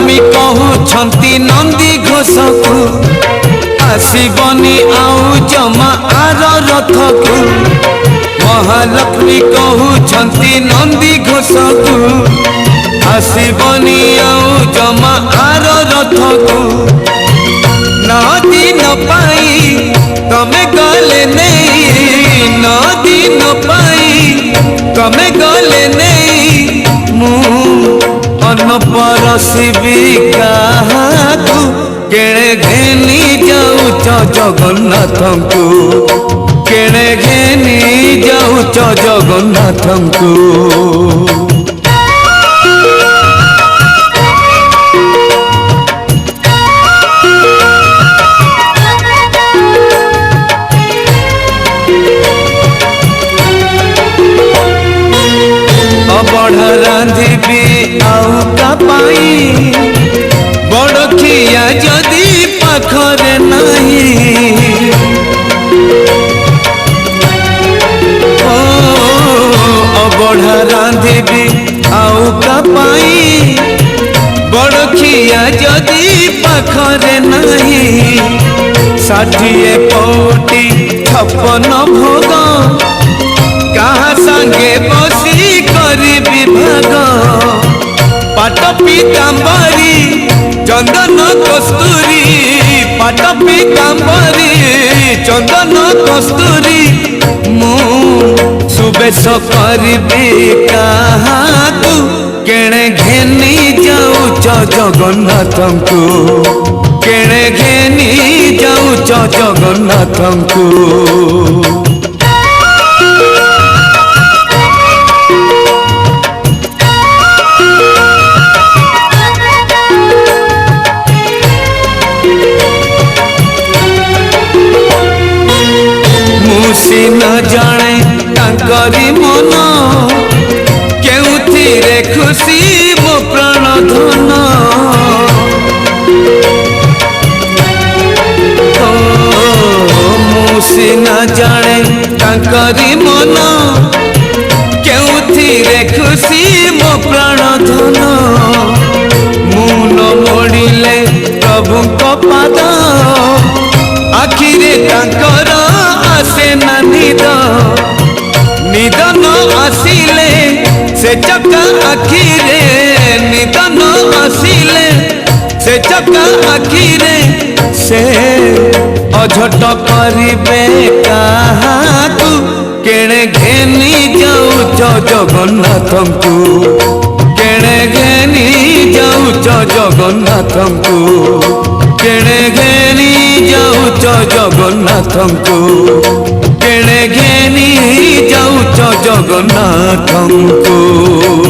महालक्ष्मी कहउछंती नंदी घोष को आसीबनी आउ जमा आर रथ को। महालक्ष्मी कहउछंती नंदी घोष को आसीबनी आउ जमा आर रथ को। नौ दिन पाई तमे गले नहीं, नौ दिन पाई तमे गले नहीं। मु अन्न परसिबी काहाकू केणे घेनी जाऊच जगन्नाथ को, केणे घेनी जाऊच जगन्नाथ को। बढ़ा रांधिबी आउ का पाई बड़ खिया जदि पाखरे नहीं। ओ बढ़ा रांधिबी आउ का पाई बड़ खिया जदि पाखरे नहीं। 60 कोटी 56 भोग कहा संगे बसी करी विभाग। पाट पीतांबरी चंदन कस्तूरी, पाट पीतांबरी चंदन कस्तूरी। मु सुबेश करिबी काहाकू केणे घेनी जाऊच जगन्नाथ को, केणे घेनी जाऊच जगन्नाथ को। न जाने तांकरी मन केउथिरे खुशी मो प्राण धन। मुसी न जाने तांकरी मन केउथिरे खुशी मो प्राण धन। मु न मोड़िले प्रभु को पाद आखिरे तांकर आसे ना निद। निद न आसिले से चका आखिरे, निद न आसिले से चका आखिरे। से अझट करिबे काहाकू केणे घेनी जाऊच जगन्नाथ को, केणे घेनी जाऊच जगन्नाथ को, केणे घेनी जाऊच जगन्नाथ को, केणे घेनी जाऊच जगन्नाथ को।